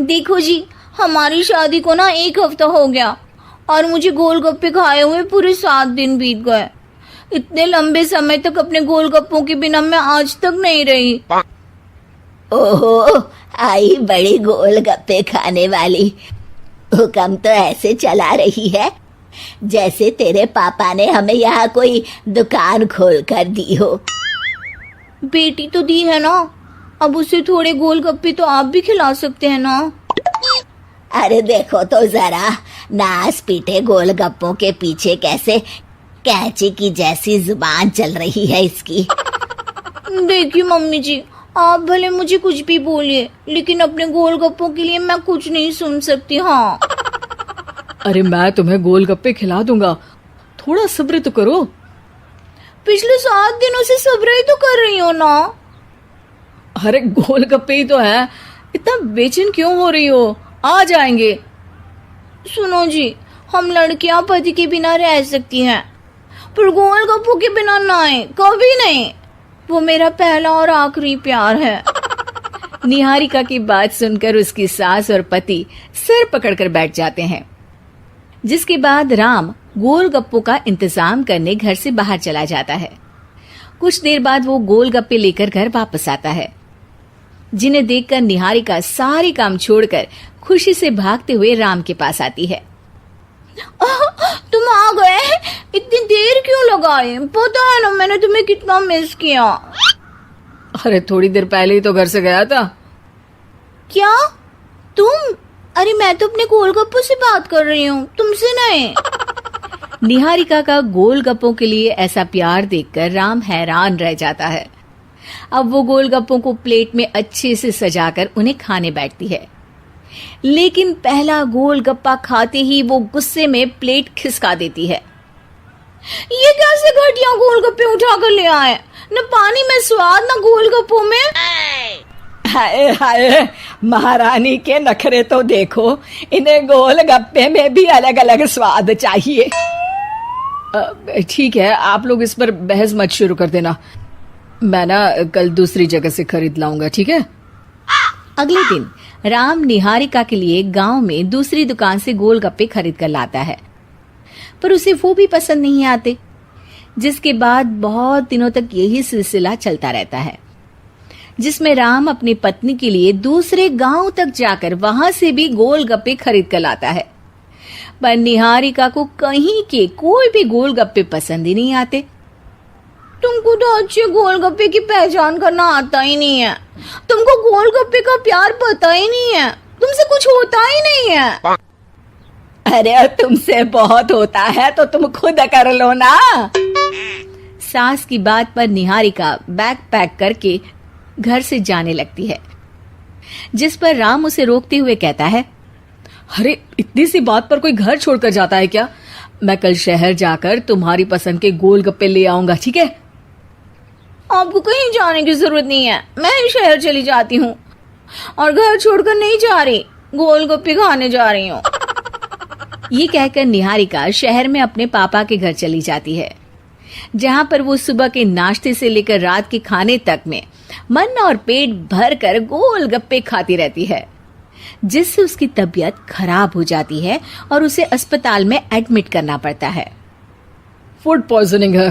देखो जी, हमारी शादी को ना 1 हफ्ता हो गया और मुझे गोलगप्पे खाए हुए पूरे 7 दिन बीत गए। इतने लंबे समय तक अपने गोलगप्पों के बिना मैं आज तक नहीं रही। ओहो, आई बड़ी गोलगप्पे खाने वाली। हुक्म तो ऐसे चला रही है जैसे तेरे पापा ने हमें यहाँ कोई दुकान खोल कर दी हो। बेटी तो दी है ना, अब उसे थोड़े गोलगप्पे तो आप भी खिला सकते हैं ना। अरे देखो तो जरा, नास पीटे गोलगप्पों के पीछे कैसे कैंची की जैसी जुबान चल रही है इसकी। देखिए मम्मी जी, आप भले मुझे कुछ भी बोलिए, लेकिन अपने गोलगप्पों के लिए मैं कुछ नहीं सुन सकती। हाँ, अरे मैं तुम्हें गोलगप्पे खिला दूंगा, थोड़ा सब्र तो करो। पिछले 7 दिनों से सब्र ही तो कर रही हो ना। अरे गोलगप्पे ही तो है, इतना बेचैन क्यों हो रही हो? आ जाएंगे। सुनो जी, हम लड़कियां पति के बिना रह सकती हैं, पर गोलगप्पों के बिना नहीं, कभी नहीं। वो मेरा पहला और आखिरी प्यार है। निहारिका की बात सुनकर उसकी सास और पति सिर पकड़कर बैठ जाते हैं। जिसके बाद राम गोलगप्पों का इंतजाम करने घर से बाहर चला जाता है। कुछ देर बाद वो गोलगप्पे लेकर घर वापस आता है, जिन्हें देखकर निहारिका सारे काम छोड़कर खुशी से भागते हुए राम के पास आती है। तुम आ गए? इतनी देर क्यों लगाई? पता है ना मैंने तुम्हें कितना मिस किया। अरे थोड़ी देर पहले ही तो घर से गया था। क्या तुम? अरे मैं तो अपने गोलगप्पों से बात कर रही हूँ, तुमसे नहीं। निहारिका का गोलगप्पों के लिए ऐसा प्यार देखकर राम हैरान रह जाता है। अब वो गोलगप्पों को प्लेट में अच्छे से सजाकर उन्हें खाने बैठती है, लेकिन पहला गोलगप्पा खाते ही वो गुस्से में प्लेट खिसका देती है। ये कैसे घटिया गोलगप्पे उठा कर ले आए? न पानी में स्वाद, न गोलगप्पों में। हाय हाय, महारानी के नखरे तो देखो, इन्हें गोलगप्पे में भी अलग अलग स्वाद चाहिए। ठीक है, आप लोग इस पर बहस मत शुरू कर देना, मैं ना कल दूसरी जगह से खरीद लाऊंगा, ठीक है? अगले दिन राम निहारिका के लिए गांव में दूसरी दुकान से गोलगप्पे खरीद कर लाता है, पर उसे वो भी पसंद नहीं आते। जिसके बाद बहुत दिनों तक यही सिलसिला चलता रहता है, जिसमें राम अपनी पत्नी के लिए दूसरे गांव तक जाकर वहां से भी गोलगप्पे खरीद कर लाता है, पर निहारिका को कहीं के कोई भी गोलगप्पे पसंद ही नहीं आते। तुमको तो अच्छे गोलगप्पे की पहचान करना आता ही नहीं है। तुमको गोलगप्पे का प्यार पता ही नहीं है, तुमसे कुछ होता ही नहीं है। अरे तुमसे बहुत होता है तो तुम खुद कर लो ना। सास की बात पर निहारिका बैग पैक करके घर से जाने लगती है, जिस पर राम उसे रोकते हुए कहता है, अरे इतनी सी बात पर कोई घर छोड़कर जाता है क्या? मैं कल शहर जाकर तुम्हारी पसंद के गोलगप्पे ले आऊंगा, ठीक है? आपको कहीं जाने की जरूरत नहीं है, मैं ही शहर चली जाती हूँ और घर छोड़कर नहीं जा रही, गोलगप्पे खाने जा रही हूँ। ये कहकर निहारिका शहर में अपने पापा के घर चली जाती है, जहां पर वो सुबह के नाश्ते से लेकर रात के खाने तक में मन और पेट भर कर गोलगप्पे खाती रहती है, जिससे उसकी तबीयत खराब हो जाती है और उसे अस्पताल में एडमिट करना पड़ता है। फूड पॉइजनिंग है,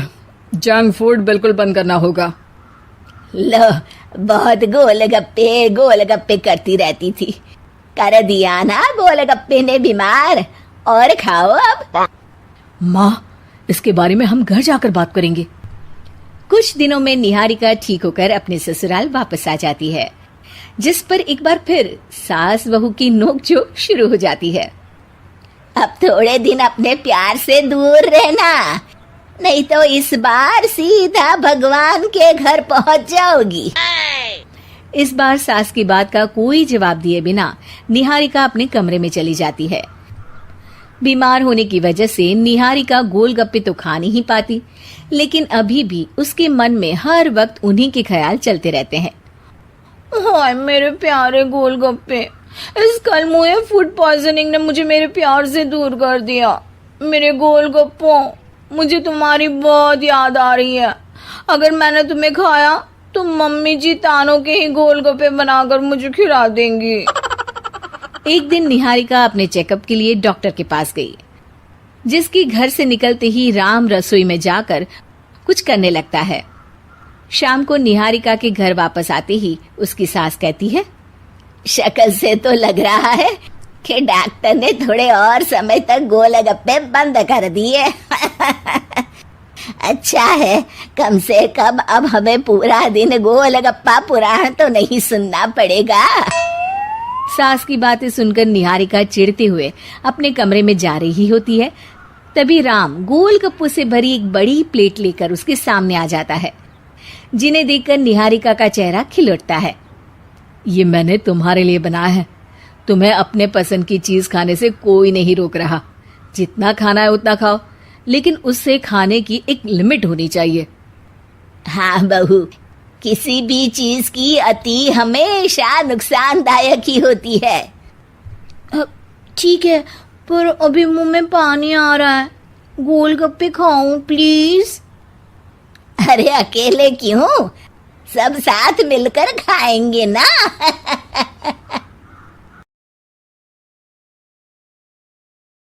जंक फूड बिल्कुल बंद करना होगा। लो, बहुत गोलगप्पे गोलगप्पे करती रहती थी, कर दिया ना गोलगप्पे ने बीमार। और खाओ अब। माँ, इसके बारे में हम घर जाकर बात करेंगे। कुछ दिनों में निहारिका ठीक होकर अपने ससुराल वापस आ जाती है, जिस पर एक बार फिर सास बहू की नोकझोंक शुरू हो जाती है। अब थोड़े दिन अपने प्यार से दूर रहना, नहीं तो इस बार सीधा भगवान के घर पहुंच जाओगी। इस बार सास की बात का कोई जवाब दिए बिना निहारिका अपने कमरे में चली जाती है। बीमार होने की वजह से निहारिका गोलगप्पे तो खा नहीं पाती, लेकिन अभी भी उसके मन में हर वक्त उन्हीं के ख्याल चलते रहते हैं। हाय मेरे प्यारे गोलगप्पे, इस कलमुए फूड पॉइजनिंग ने मुझे मेरे प्यार से दूर कर दिया। मेरे गोलगप्पों, मुझे तुम्हारी बहुत याद आ रही है। अगर मैंने तुम्हें खाया तो मम्मी जी तानों के ही गोलगप्पे बनाकर मुझे खिला देंगी। एक दिन निहारिका अपने चेकअप के लिए डॉक्टर के पास गई, जिसकी घर से निकलते ही राम रसोई में जाकर कुछ करने लगता है। शाम को निहारिका के घर वापस आते ही उसकी सास कहती है, शक्ल से तो लग रहा है कि डॉक्टर ने थोड़े और समय तक गोलगप्पे बंद कर दिए। अच्छा है, कम से कम अब हमें पूरा दिन गोलगप्पा पुराण तो नहीं सुनना पड़ेगा। सास की बातें सुनकर निहारिका चिढ़ते हुए अपने कमरे में जा रही होती है। तभी राम गोलगप्पों से भरी एक बड़ी प्लेट लेकर उसके सामने आ जाता है, जिन्हें देखकर निहारिका का चेहरा खिल उठता है। ये मैंने तुम्हारे लिए बनाया है। तुम्हें अपने पसंद की चीज खाने से कोई नहीं रोक रहा। जितना खाना है उतना खाओ, लेकिन उससे खाने की एक लिमिट होनी चाहिए। हाँ बहू, किसी भी चीज की अति हमेशा नुकसानदायक ही होती है। ठीक है, पर अभी मुंह में पानी आ रहा है। गोलगप्पे खाऊं प्लीज? अरे अकेले क्यों, सब साथ मिलकर खाएंगे ना।